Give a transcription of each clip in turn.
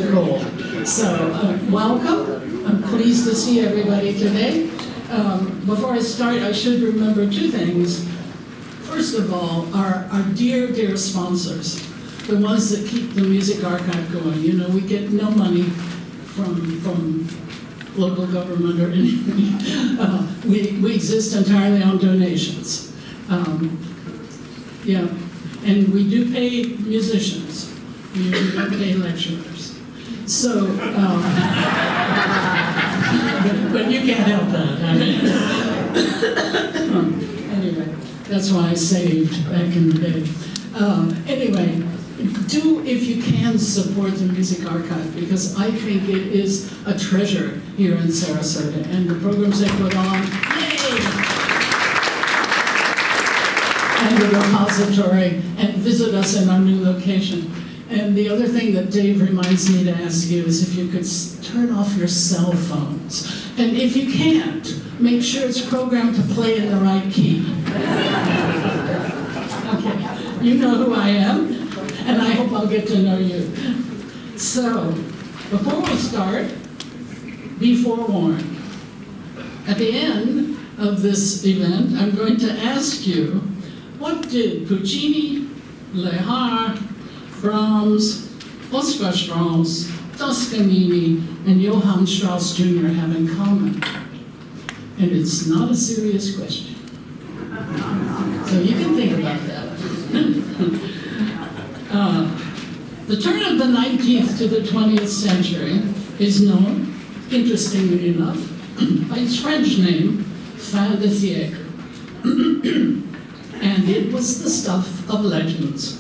to goal. So, welcome. I'm pleased to see everybody today. Before I start, I should remember two things. First of all, our dear, dear sponsors, the ones that keep the music archive going. You know, we get no money from local government or anything. We exist entirely on donations. Yeah, and we do pay musicians. We don't pay lecturers. So, but you can't help that. I mean, anyway, that's why I saved back in the day. Anyway, do, if you can, support the Music Archive, because I think it is a treasure here in Sarasota, and the programs they put on, yay! And the repository, and visit us in our new location. And the other thing that Dave reminds me to ask you is if you could turn off your cell phones. And if you can't, make sure it's programmed to play in the right key. Okay, you know who I am, and I hope I'll get to know you. So, before we start, be forewarned. At the end of this event, I'm going to ask you, what did Puccini, Lehár, Brahms, Oscar Strauss, Toscanini, and Johann Strauss Jr. have in common? And it's not a serious question. So you can think about that. The turn of the 19th to the 20th century is known, interestingly enough, by its French name, fin de siècle. And it was the stuff of legends.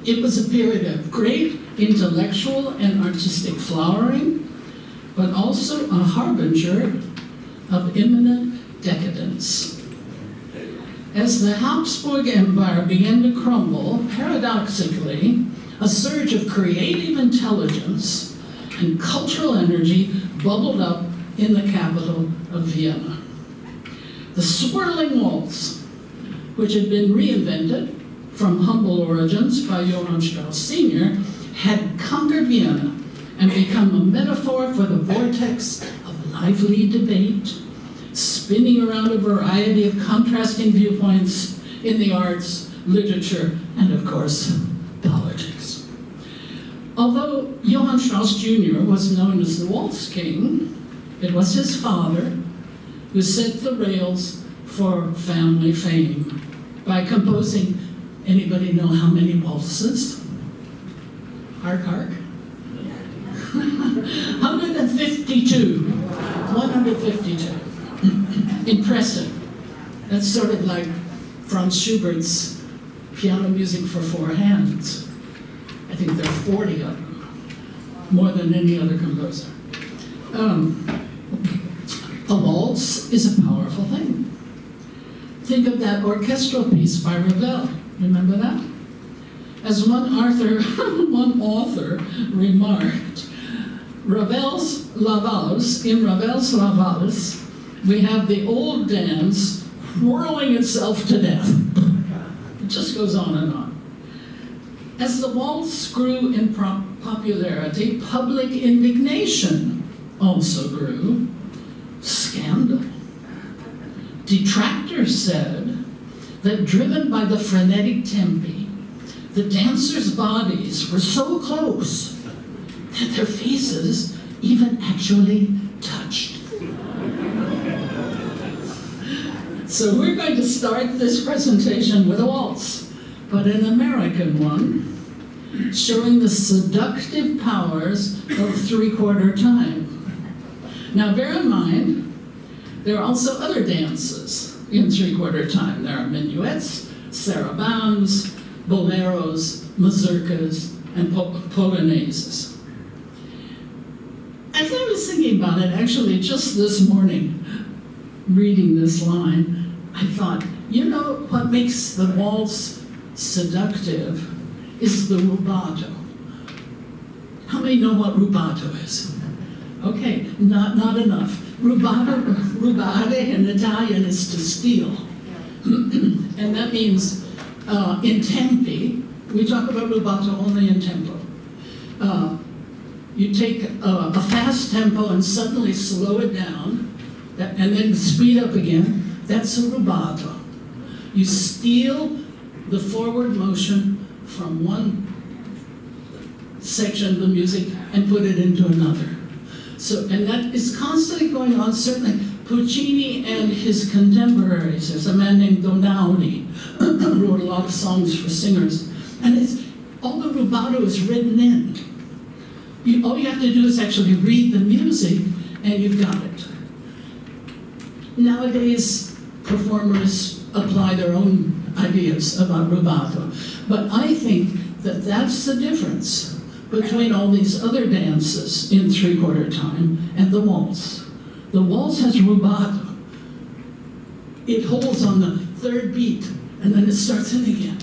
It was a period of great intellectual and artistic flowering, but also a harbinger of imminent decadence. As the Habsburg Empire began to crumble, paradoxically, a surge of creative intelligence and cultural energy bubbled up in the capital of Vienna. The swirling waltz, which had been reinvented from humble origins by Johann Strauss Sr., had conquered Vienna and become a metaphor for the vortex of lively debate, spinning around a variety of contrasting viewpoints in the arts, literature, and of course, politics. Although Johann Strauss Jr. was known as the Waltz King, it was his father who set the rails for family fame by composing, anybody know how many waltzes? Hark, hark. 152. 152. Impressive. That's sort of like Franz Schubert's piano music for four hands. I think there are 40 of them, more than any other composer. A waltz is a powerful thing. Think of that orchestral piece by Ravel. Remember that? As one author remarked, in Ravel's La Valse, we have the old dance whirling itself to death. It just goes on and on. As the waltz grew in popularity, public indignation also grew. Scandal. Detractors said that driven by the frenetic tempi, the dancers' bodies were so close that their faces even actually touched. So we're going to start this presentation with a waltz, but an American one, showing the seductive powers of three-quarter time. Now bear in mind, there are also other dances in three-quarter time. There are minuets, sarabands, boleros, mazurkas, and polonaises. As I was thinking about it, actually just this morning, reading this line, I thought, you know what makes the waltz seductive is the rubato. How many know what rubato is? Okay, not enough. Rubare in Italian is to steal. And that means in tempi, we talk about rubato only in tempo. You take a fast tempo and suddenly slow it down, and then speed up again. That's a rubato. You steal the forward motion from one section of the music and put it into another. So, and that is constantly going on, certainly. Puccini and his contemporaries, there's a man named Donaudi, who wrote a lot of songs for singers, and all the rubato is written in. All you have to do is actually read the music, and you've got it. Nowadays, performers apply their own ideas about rubato, but I think that that's the difference between all these other dances in three-quarter time and the waltz. The waltz has rubato. It holds on the third beat, and then it starts in again.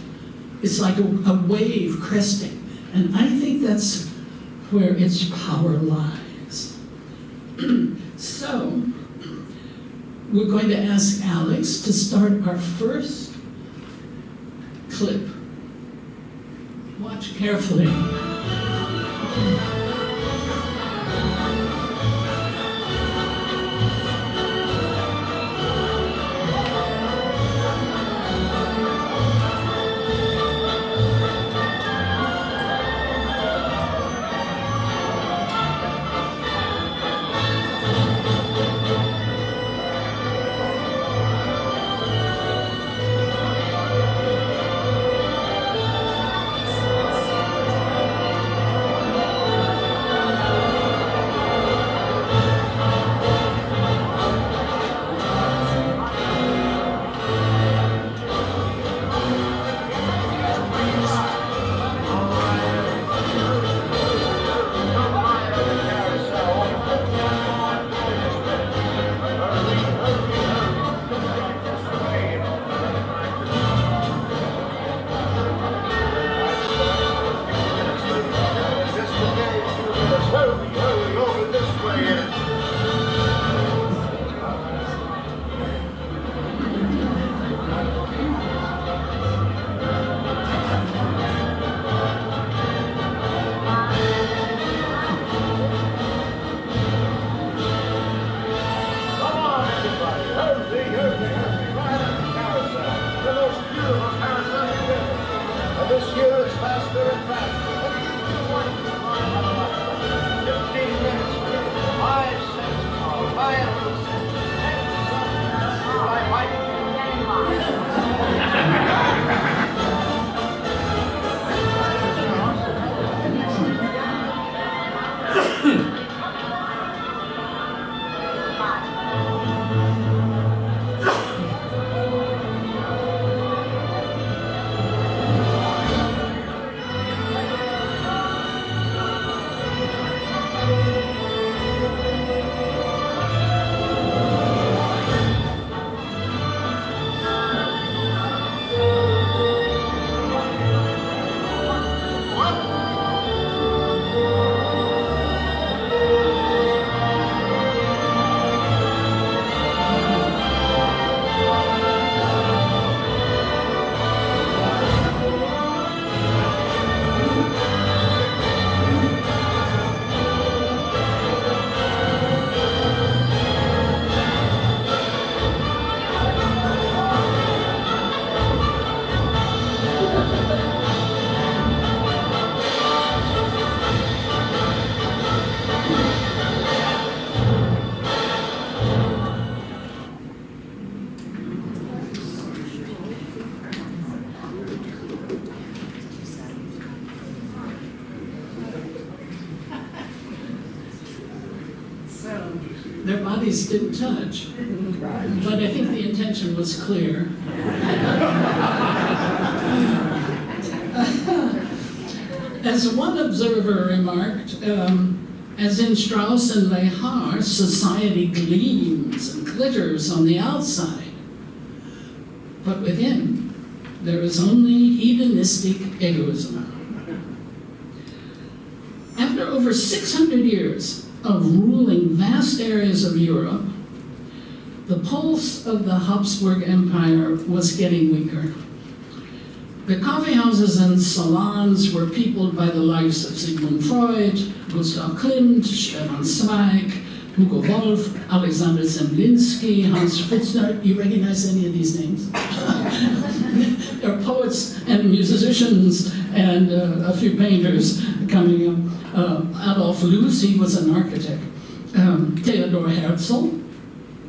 It's like a wave cresting, and I think that's where its power lies. So, we're going to ask Alex to start our first clip. Watch carefully. Their bodies didn't touch, but I think the intention was clear. As one observer remarked, as in Strauss and Lehár, society gleams and glitters on the outside, but within there is only hedonistic egoism. After over 600 years of ruling vast areas of Europe, the pulse of the Habsburg Empire was getting weaker. The coffee houses and salons were peopled by the likes of Sigmund Freud, Gustav Klimt, Stefan Zweig, Hugo Wolf, Alexander Zemlinsky, Hans Pfitzner. You recognize any of these names? There are poets and musicians and a few painters coming up. Adolf Loos, he was an architect. Theodor Herzl,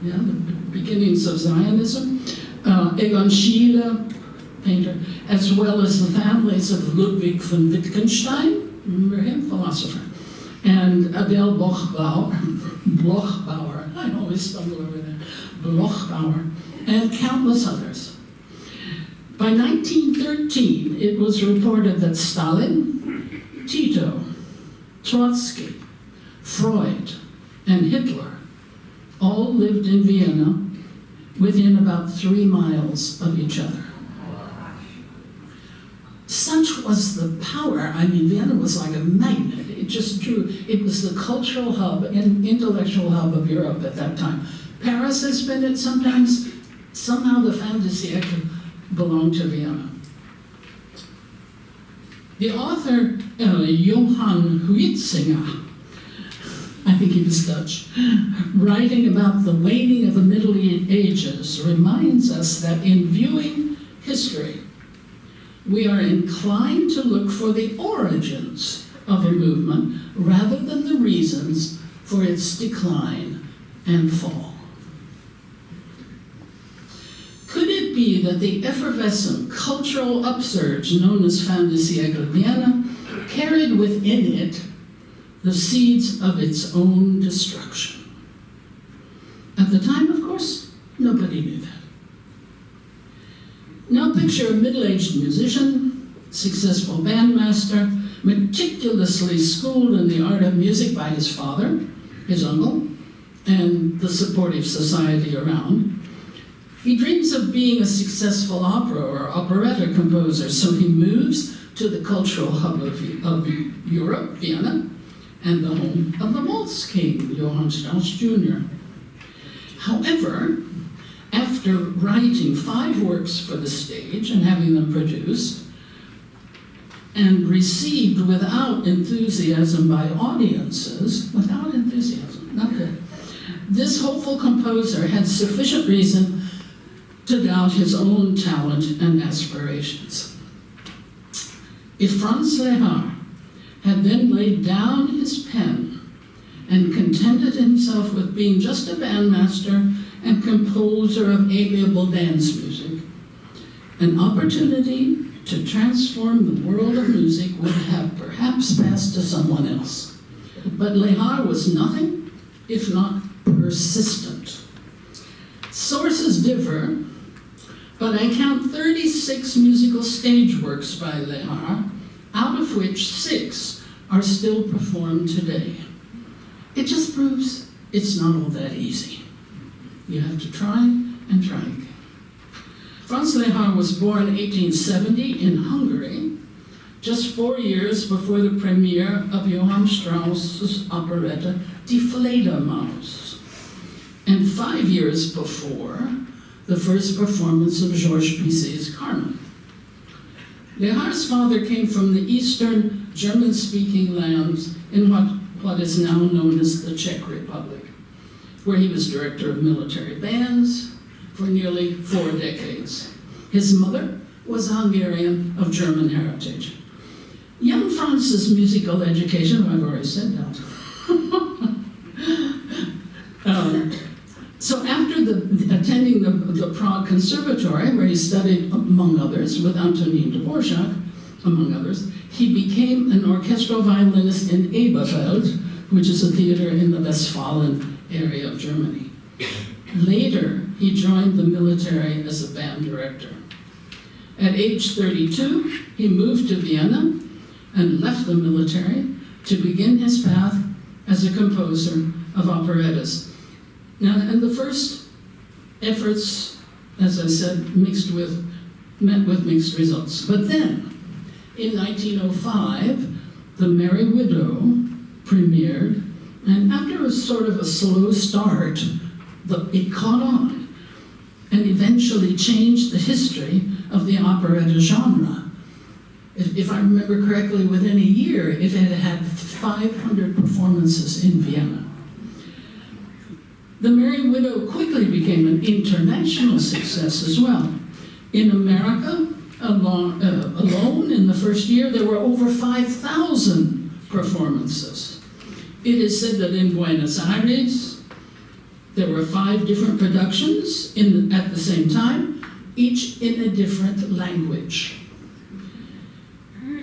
yeah, the beginnings of Zionism. Egon Schiele, painter, as well as the families of Ludwig von Wittgenstein, remember him, philosopher, and Adele Bloch-Bauer, I always stumble over that, Bloch-Bauer, and countless others. By 1913, it was reported that Stalin, Tito, Trotsky, Freud, and Hitler all lived in Vienna within about 3 miles of each other. Such was the power. I mean, Vienna was like a magnet. It just drew. It was the cultural hub and intellectual hub of Europe at that time. Paris has been it sometimes. Somehow the fin de siècle belonged to Vienna. The author, Johann Huizinga, I think he was Dutch, writing about the waning of the Middle Ages, reminds us that in viewing history, we are inclined to look for the origins of a movement rather than the reasons for its decline and fall. Could it be that the effervescent cultural upsurge known as fin de siècle Vienna carried within it the seeds of its own destruction? At the time, of course, nobody knew that. Now picture a middle-aged musician, successful bandmaster, meticulously schooled in the art of music by his father, his uncle, and the supportive society around. He dreams of being a successful opera or operetta composer, so he moves to the cultural hub of Europe, Vienna, and the home of the waltz king, Johann Strauss Jr. However, after writing 5 works for the stage and having them produced, and received without enthusiasm by audiences, not good, this hopeful composer had sufficient reason to doubt his own talent and aspirations. If Franz Lehár had then laid down his pen and contented himself with being just a bandmaster and composer of amiable dance music, an opportunity to transform the world of music would have perhaps passed to someone else. But Lehár was nothing if not persistent. Sources differ, but I count 36 musical stage works by Lehár, out of which 6 are still performed today. It just proves it's not all that easy. You have to try and try again. Franz Lehár was born in 1870 in Hungary, just 4 years before the premiere of Johann Strauss's operetta Die Fledermaus, and 5 years before the first performance of Georges Bizet's Carmen. Lehár's father came from the eastern German-speaking lands in what is now known as the Czech Republic, where he was director of military bands for nearly 4 decades. His mother was a Hungarian of German heritage. Young Franz's musical education, I've already said that. So after attending the Prague Conservatory, where he studied, among others, with Antonín Dvořák, among others, he became an orchestral violinist in Eberfeld, which is a theater in the Westphalen area of Germany. Later, he joined the military as a band director. At age 32, he moved to Vienna and left the military to begin his path as a composer of operettas. Now, and the first efforts, as I said, met with mixed results. But then, in 1905, The Merry Widow premiered, and after a sort of a slow start, it caught on and eventually changed the history of the operetta genre. If I remember correctly, within a year, it had had 500 performances in Vienna. The Merry Widow quickly became an international success as well. In America, alone in the first year, there were over 5,000 performances. It is said that in Buenos Aires, there were 5 different productions at the same time, each in a different language.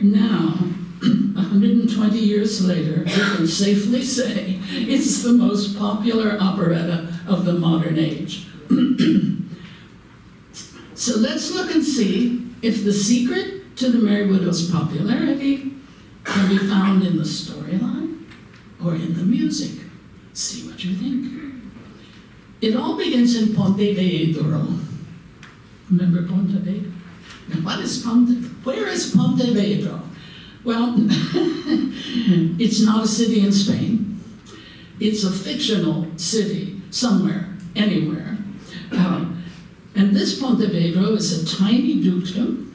Now, 120 years later, we can safely say it's the most popular operetta of the modern age. So let's look and see if the secret to the Merry Widow's popularity can be found in the storyline or in the music. See what you think. It all begins in Pontevedra. Remember Pontevedra? Now, where is Pontevedra? Well, it's not a city in Spain. It's a fictional city somewhere, anywhere. And this Pontevedra is a tiny dukedom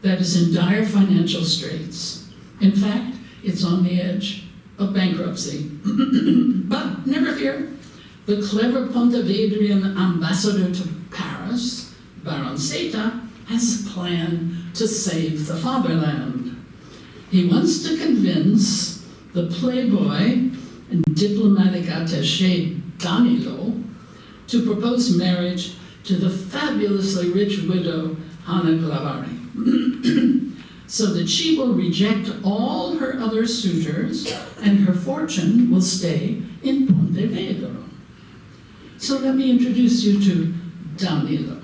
that is in dire financial straits. In fact, it's on the edge of bankruptcy. But never fear, the clever Pontevedrian ambassador to Paris, Baron Seta, has a plan to save the fatherland. He wants to convince the playboy and diplomatic attaché Danilo to propose marriage to the fabulously rich widow Hanna Clavari, so that she will reject all her other suitors and her fortune will stay in Pontevedra. So let me introduce you to Danilo.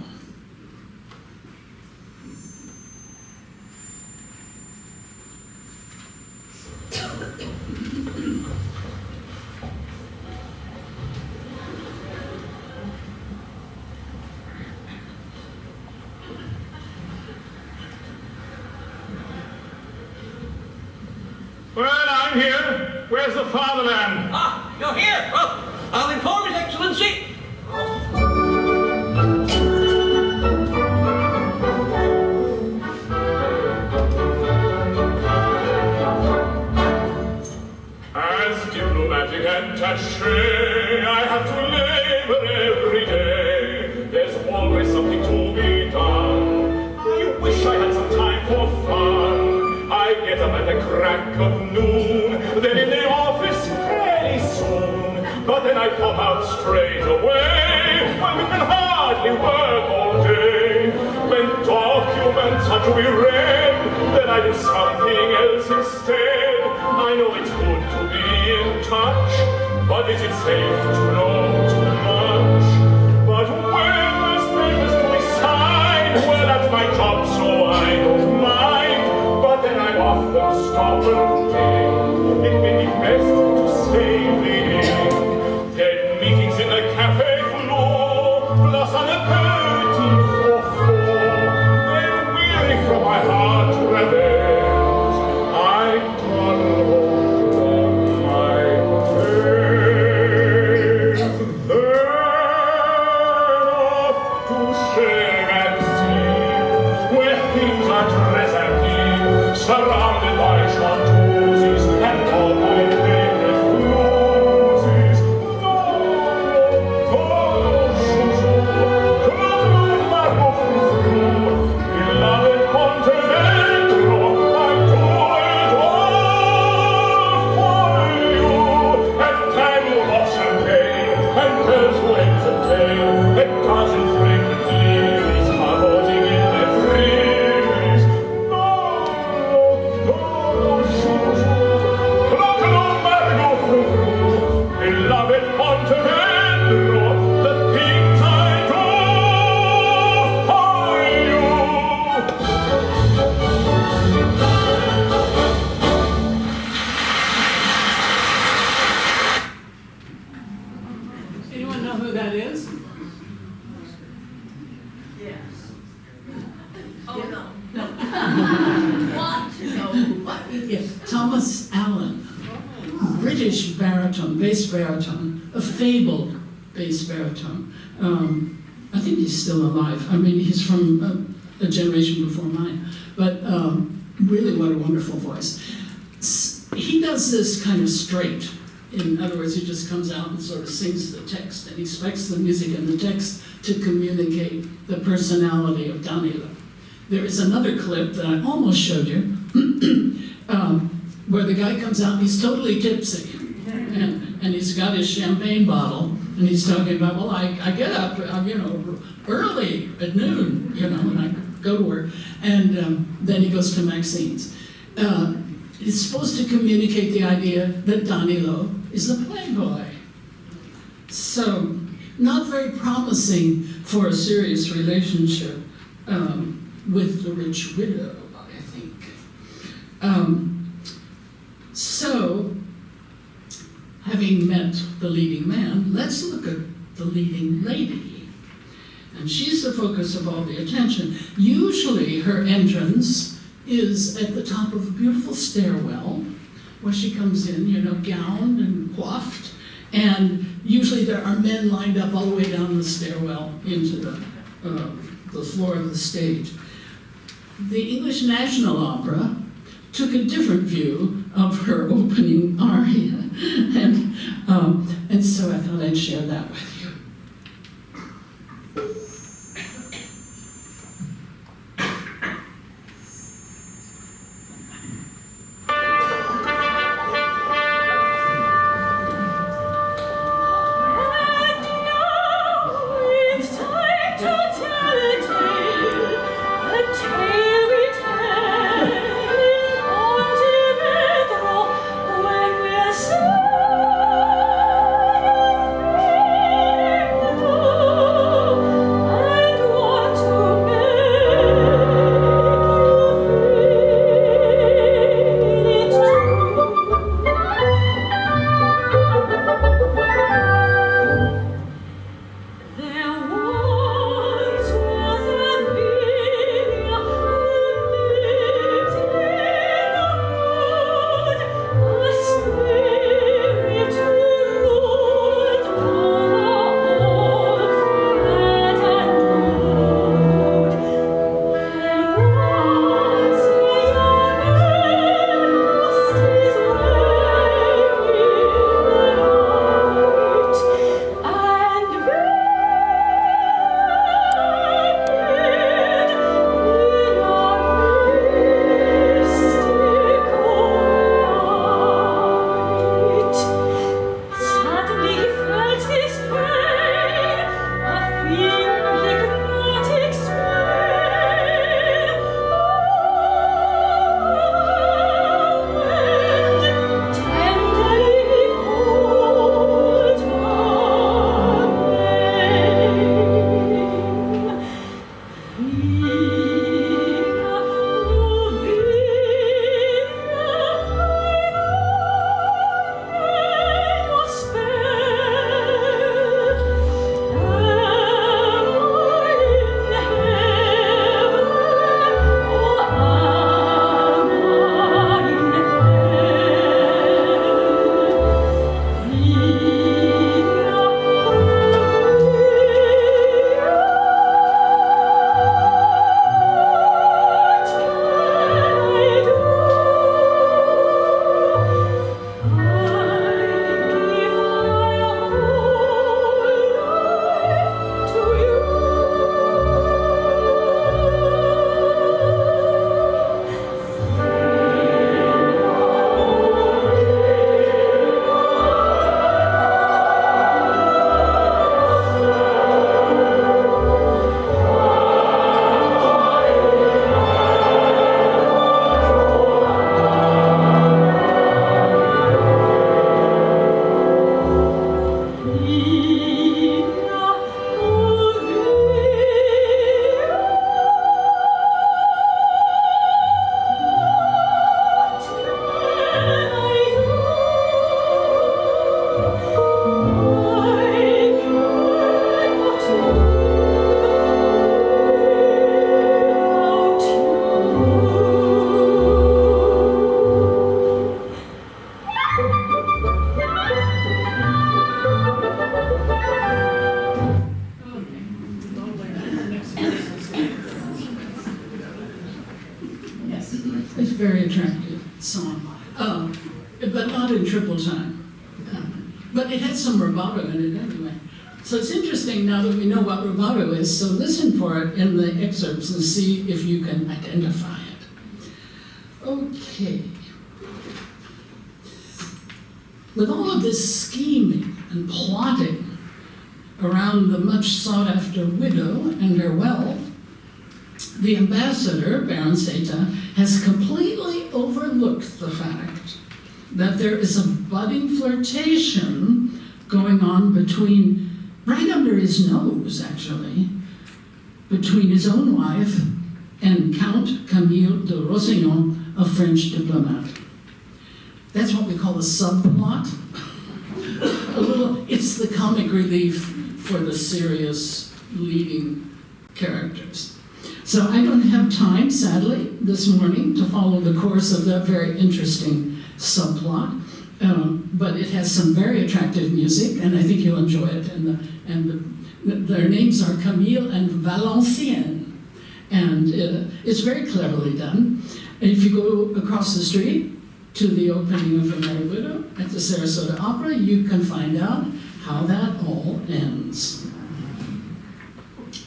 Well, I'm here. Where's the fatherland? Ah, you're here. Well, I'll inform His Excellency. As diplomatic attaché, I have to labor every day. There's always something to be done. I wish I had some time for fun. I get up at the crack of noon, then in the office very soon. But then I come out straight away, when we can hardly work all day. When documents are to be read, then I do something else instead. I know it's good to be in touch, but is it safe to know too much? But when there's papers to be signed, well, that's my job, so I don't mind. But then I often stop and think it may be best to save the ink. Then meetings in the cafe floor, plus an aperitif for 4. Then weary from my heart rebels, I toddle home on my bed. Then off to shave and see, where things are dressed and surrounded by chanteauses and all my favorite roses. No, beloved Pontevedra, I'm doing it all for you. And time you of champagne and bells to entertain, a dozen fragrant lilies cavorting in their frieze. Beloved Pontevedra, the things I do for you. Anyone know who that is? Yes. Oh, no. No. Want to know what it Yeah, is. Thomas Allen, British baritone, bass baritone, a fabled bass baritone. I think he's still alive. I mean, he's from a generation before mine. But really, what a wonderful voice. He does this kind of straight. In other words, he just comes out and sort of sings the text, and he expects the music and the text to communicate the personality of Danilo. There is another clip that I almost showed you, where the guy comes out and he's totally tipsy, and he's got his champagne bottle, and he's talking about, well, I get up, early at noon, and I go to work, and then he goes to Maxine's. It's supposed to communicate the idea that Danilo is a playboy. So, not very promising for a serious relationship with the rich widow, I think. So, having met the leading man, let's look at the leading lady. And she's the focus of all the attention. Usually her entrance is at the top of a beautiful stairwell, where she comes in, gowned and coiffed, and usually there are men lined up all the way down the stairwell into the floor of the stage. The English National Opera took a different view of her opening aria, and so I thought I'd share that with you. song, but not in triple time. But it had some rubato in it anyway. So it's interesting now that we know what rubato is, so listen for it in the excerpts and see if you can identify it. Okay. With all of this scheming and plotting around the much sought-after widow and her wealth, the ambassador, Baron Seta, has completely overlooked the fact that there is a budding flirtation going on between, right under his nose actually, between his own wife and Count Camille de Rosignan, a French diplomat. That's what we call a subplot. It's the comic relief for the serious leading characters. So I don't have time, sadly, this morning to follow the course of that very interesting subplot, but it has some very attractive music, and I think you'll enjoy it. Their names are Camille and Valenciennes, and it's very cleverly done. And if you go across the street to the opening of The Merry Widow at the Sarasota Opera, you can find out how that all ends.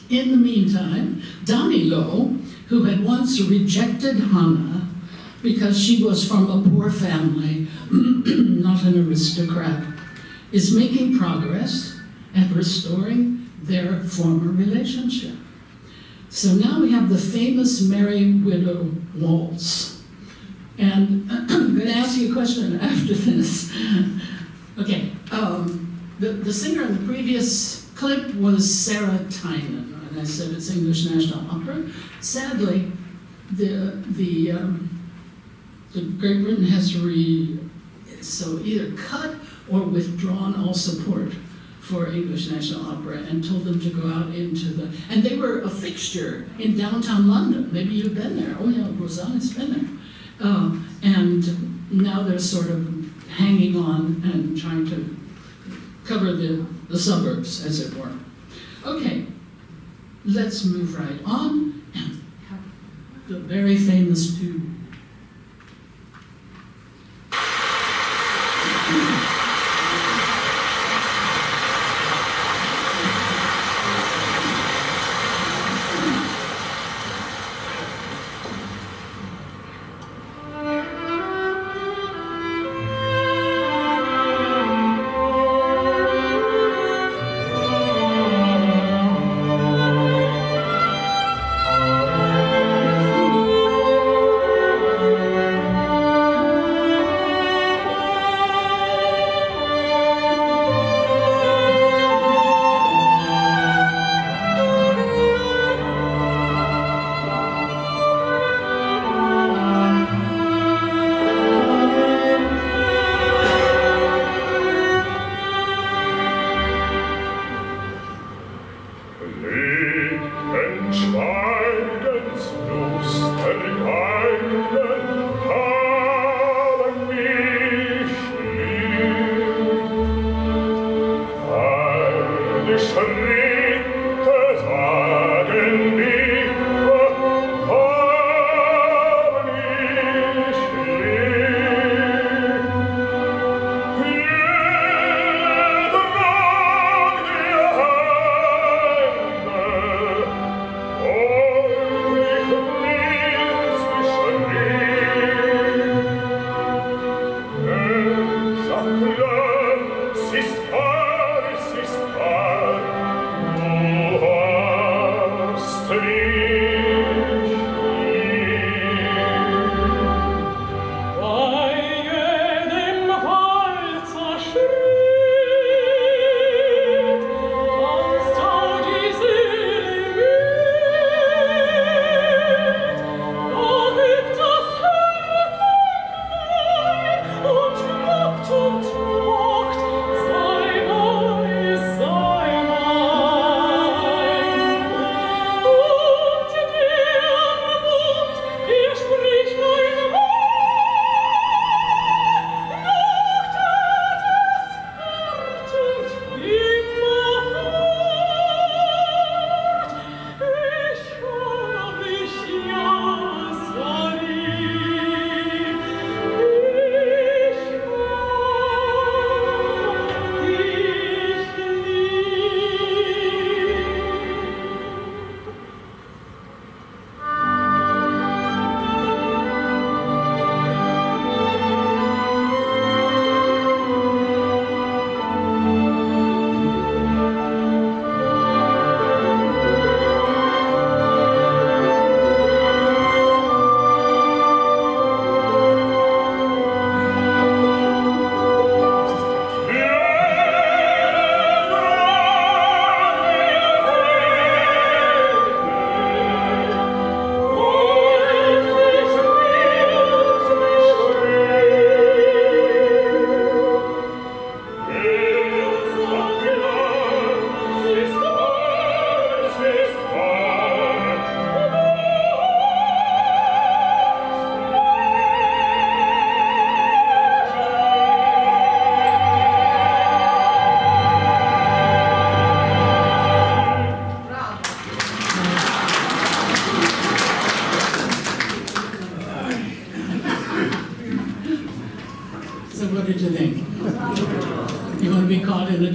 In the meantime, Danilo, who had once rejected Hannah because she was from a poor family, not an aristocrat, is making progress at restoring their former relationship. So now we have the famous Merry Widow waltz. And I'm going to ask you a question after this. Okay, the singer in the previous clip was Sarah Tynan, and I said it's English National Opera. Sadly, the Great Britain has either cut or withdrawn all support for English National Opera and told them to go out into and they were a fixture in downtown London. Maybe you've been there. Oh yeah, Rosanna's been there. And now they're sort of hanging on and trying to cover the suburbs, as it were. Okay, let's move right on. The very famous tune.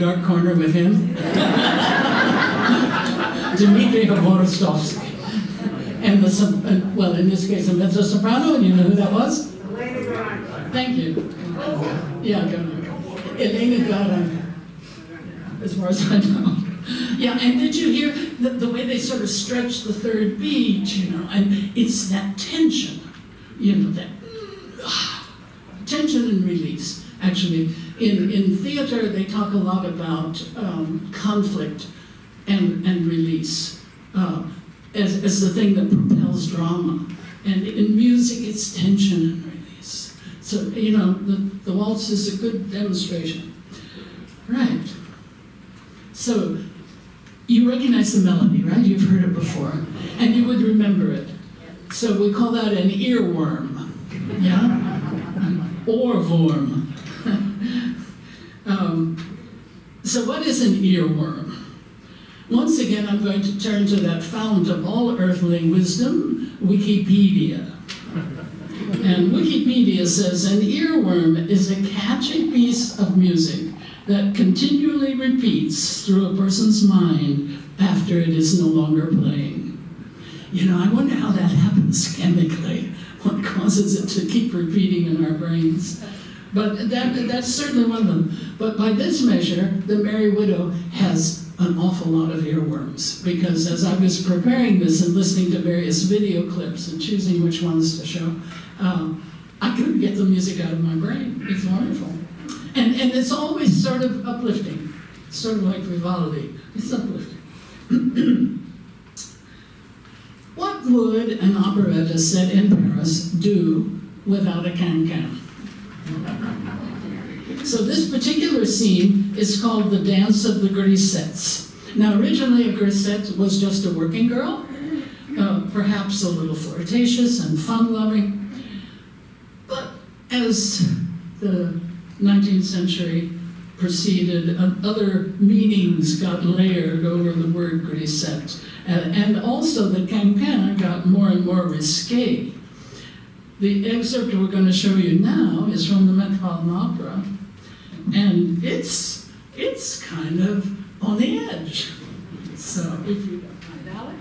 dark corner with him. Dmitri Hvorostovsky. And well, in this case, a mezzo-soprano, and you know who that was? Thank you. Yeah, Elena Garan, as far as I know. Yeah, and did you hear the way they sort of stretch the third beat, you know, and it's that tension, you know, that tension and release. Actually, in theater, they talk a lot about conflict and release as the thing that propels drama. And in music, it's tension and release. So, you know, the waltz is a good demonstration. Right. So, you recognize the melody, right? You've heard it before. And you would remember it. So we call that an earworm. Yeah? An ohrwurm. So what is an earworm? Once again, I'm going to turn to that fount of all earthly wisdom, Wikipedia. And Wikipedia says, an earworm is a catchy piece of music that continually repeats through a person's mind after it is no longer playing. You know, I wonder how that happens chemically. What causes it to keep repeating in our brains? But that's certainly one of them. But by this measure, the Merry Widow has an awful lot of earworms, because as I was preparing this and listening to various video clips and choosing which ones to show, I couldn't get the music out of my brain. It's wonderful. And it's always sort of uplifting, sort of like Vivaldi. It's uplifting. What would an operetta set in Paris do without a can-can? So this particular scene is called the Dance of the Grisettes. Now originally a grisette was just a working girl, perhaps a little flirtatious and fun-loving. But as the 19th century proceeded, other meanings got layered over the word grisette. And also the can-can got more and more risque. The excerpt we're going to show you now is from the Metropolitan Opera, and it's kind of on the edge. So if you don't mind, Alex.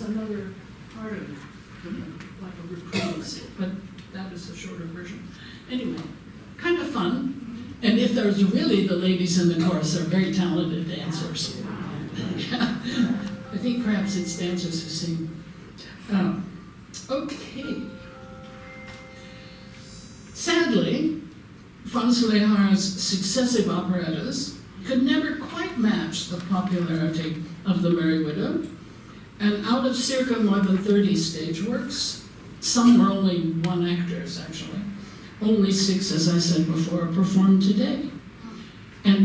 there's another part of it, like a reprise, but that is a shorter version. Anyway, kind of fun. And if there's really the ladies in the chorus, they're very talented dancers. I think perhaps it's dancers who sing. Okay. Sadly, Franz Lehar's successive operettas could never quite match the popularity of The Merry Widow, and out of circa more than 30 stage works, some were only one actors actually, only 6, as I said before, are performed today.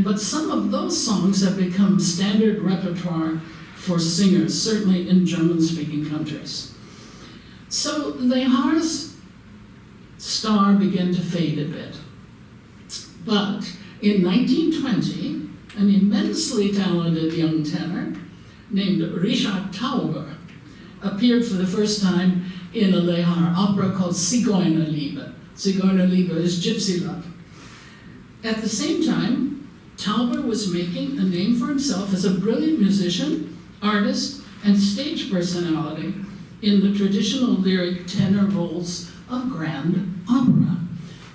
But some of those songs have become standard repertoire for singers, certainly in German-speaking countries. So Lehar's star began to fade a bit. But in 1920, an immensely talented young tenor named Richard Tauber appeared for the first time in a Lehar opera called Zigeunerliebe. Zigeunerliebe is Gypsy Love. At the same time, Tauber was making a name for himself as a brilliant musician, artist, and stage personality in the traditional lyric tenor roles of grand opera.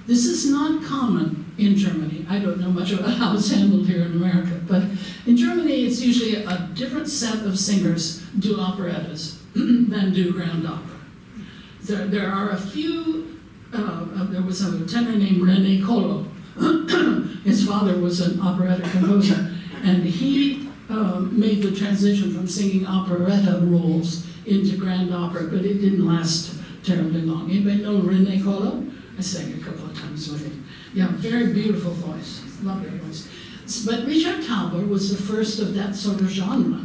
This is not common in Germany. I don't know much about how it's handled here in America, but in Germany it's usually a different set of singers do operettas than do grand opera. There are a few, there was a tenor named René Colo. His father was an operetta composer, and he made the transition from singing operetta roles into grand opera, but it didn't last terribly long. Anybody know René Colo? I sang a couple of times with him. Yeah, very beautiful voice, lovely voice. But Richard Tauber was the first of that sort of genre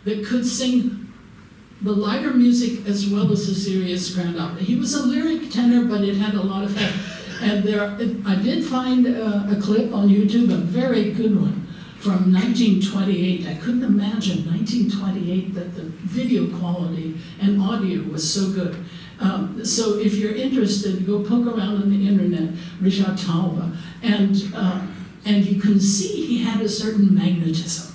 that could sing the lighter music as well as the serious grand opera. He was a lyric tenor, but it had a lot of head. And I did find a clip on YouTube, a very good one, from 1928. I couldn't imagine 1928 that the video quality and audio was so good. So if you're interested, go poke around on the internet, Richard Tauber, and you can see he had a certain magnetism.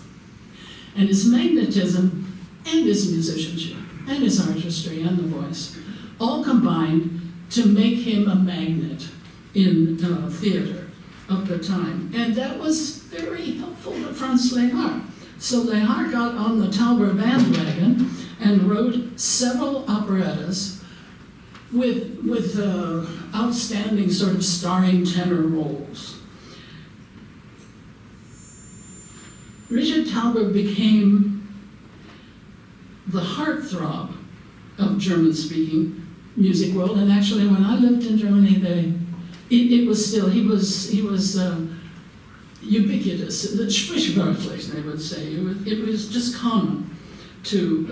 And his magnetism and his musicianship and his artistry and the voice all combined to make him a magnet in theater of the time. And that was very helpful to Franz Lehár. So Lehár got on the Tauber bandwagon and wrote several operettas with outstanding sort of starring tenor roles. Richard Tauber became the heartthrob of German-speaking music world, and actually when I lived in Germany, he was ubiquitous, sprichwörtlich, they would say. It was just common to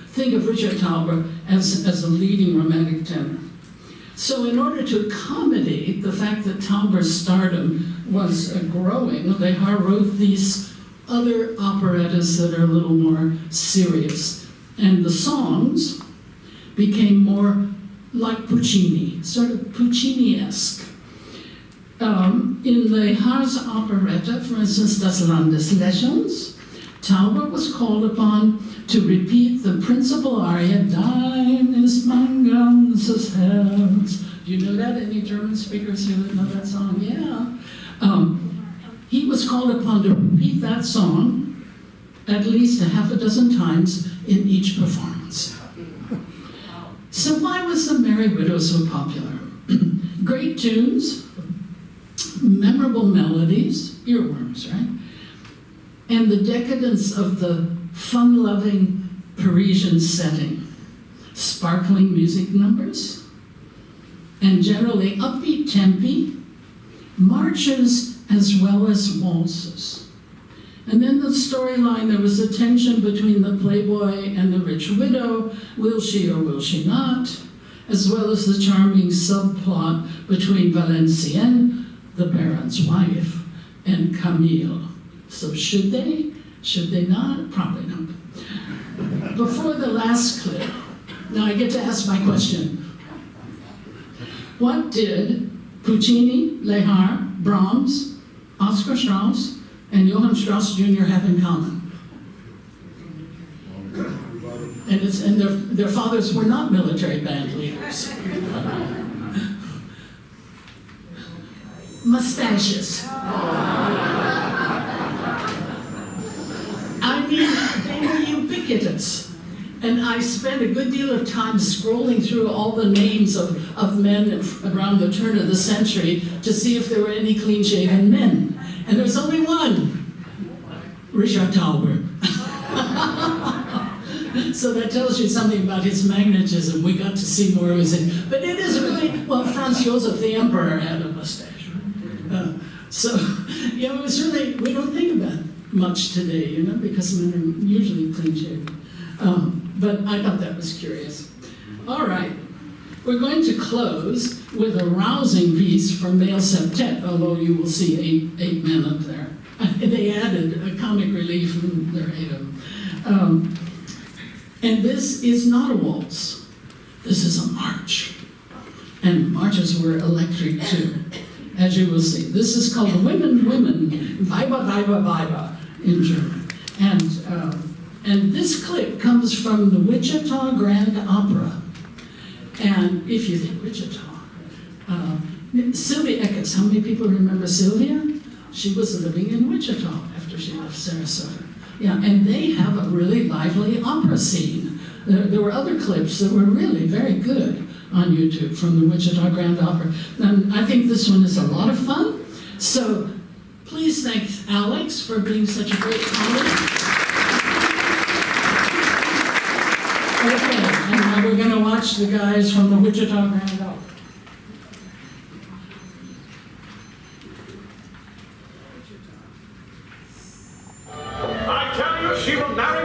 think of Richard Tauber as a leading romantic tenor. So in order to accommodate the fact that Tauber's stardom was growing, Lehár wrote these other operettas that are a little more serious. And the songs became more like Puccini, sort of Puccini-esque. In Lehár's operetta, for instance, Das Land des Lächelns, Tauber was called upon to repeat the principal aria, Dein ist mein ganzes Herz. Do you know that? Any German speakers here that know that song? Yeah. He was called upon to repeat that song at least a half a dozen times in each performance. So why was The Merry Widow so popular? Great tunes, memorable melodies, earworms, right? And the decadence of the fun-loving Parisian setting, sparkling music numbers, and generally upbeat tempi, marches as well as waltzes. And then the storyline, there was a tension between the playboy and the rich widow, will she or will she not, as well as the charming subplot between Valenciennes, the Baron's wife, and Camille. So should they not? Probably not. Before the last clip, now I get to ask my question. What did Puccini, Lehár, Brahms, Oscar Strauss, and Johann Strauss Jr. have in common? And and their fathers were not military band leaders. Mustaches. I mean, they were ubiquitous. And I spent a good deal of time scrolling through all the names of men around the turn of the century to see if there were any clean-shaven men. And there's only one, Richard Tauber. So that tells you something about his magnetism. We got to see more of his. But it is really, well, Franz Joseph, the emperor, had a mustache. So, you know, it was really, we don't think about it much today, you know, because men are usually clean-shaven. But I thought that was curious. All right, we're going to close with a rousing piece from male septet, although you will see eight men up there. They added a comic relief, and there are 8 of them. And this is not a waltz. This is a march. And marches were electric too, as you will see. This is called Women, Weiber, Weiber, Weiber in German. And this clip comes from the Wichita Grand Opera. And if you think Wichita, Sylvia Eckes, how many people remember Sylvia? She was living in Wichita after she left Sarasota. Yeah, and they have a really lively opera scene. There were other clips that were really very good on YouTube from the Wichita Grand Opera. And I think this one is a lot of fun. So please thank Alex for being such a great colleague. Okay, and now we're going to watch the guys from the Wichita Grand Opera. I tell you, she will marry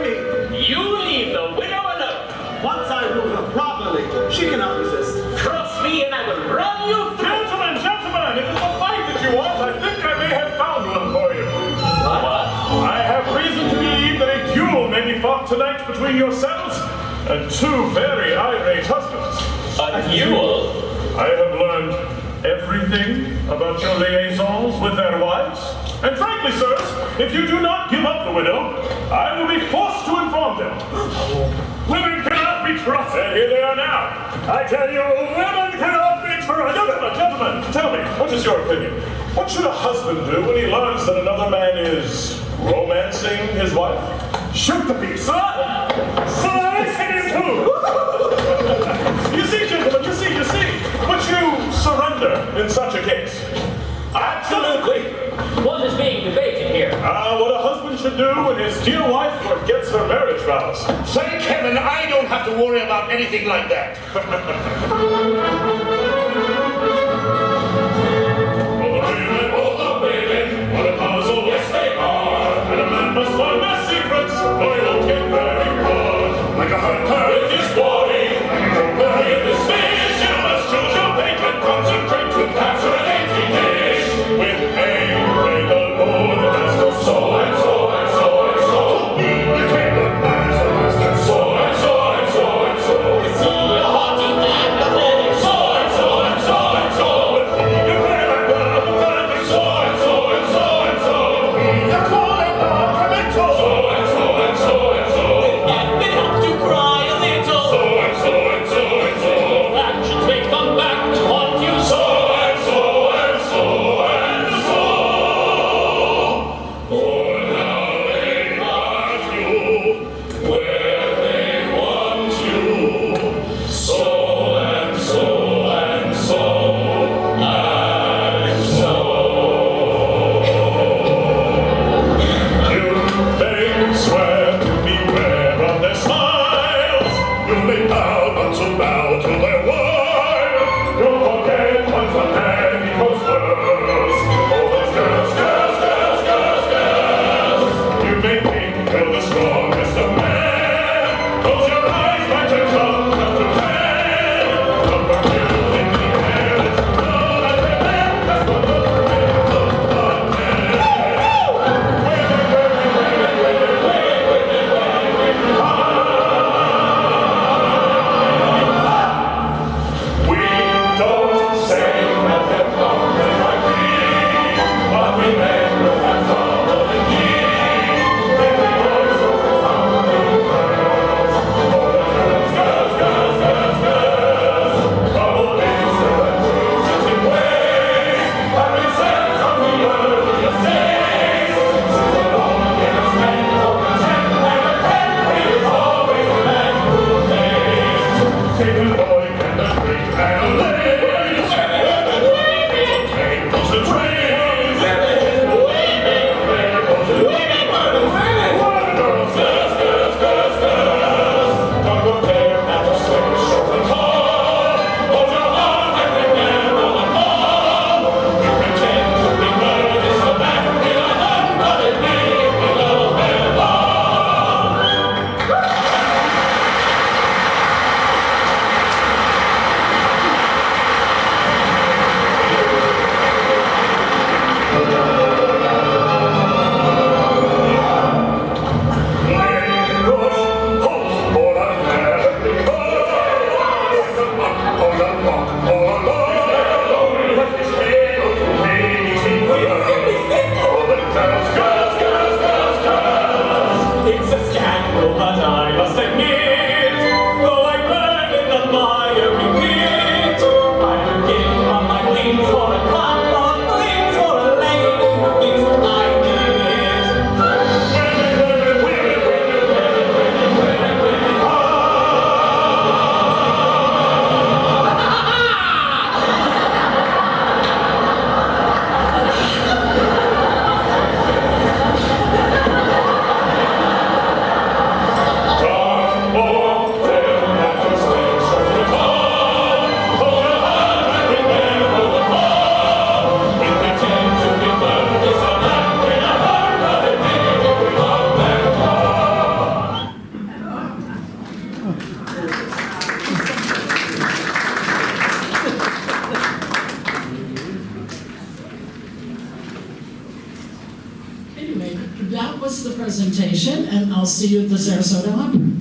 me. You leave the widow alone. Once I rule her properly, she cannot resist. Cross me and I will run you through. Gentlemen, if it's a fight that you want, I think I may have found one for you. What? I have reason to believe that a duel may be fought tonight between yourselves and 2 very irate husbands. A duel? I have learned everything about your liaisons with their wives. And frankly, sirs, if you do not give up the widow, I will be forced to inform them. Women cannot be trusted. And here they are now. I tell you, women cannot be trusted. Gentlemen, tell me, what is your opinion? What should a husband do when he learns that another man is romancing his wife? Shoot the beast. Sir, I hit him too. You see, gentlemen, you see. Would you surrender in such a case? Absolutely. What is being debated here? What a husband should do when his dear wife forgets her marriage vows. Thank heaven I don't have to worry about anything like that. All the women, what a puzzle, yes they are. And a man must learn their secrets, or he'll get very hard. Like a hunter with his quarry, like a trooper with his fish. You must choose your bait and concentrate to capture an empty dish. With aim, may the Lord has no soul and soul and soul and soul. You take the knives and master soul and soul and soul and soul. Is he a haughty man, pathetic soul and concludes the presentation, and I'll see you at the Sarasota Opera.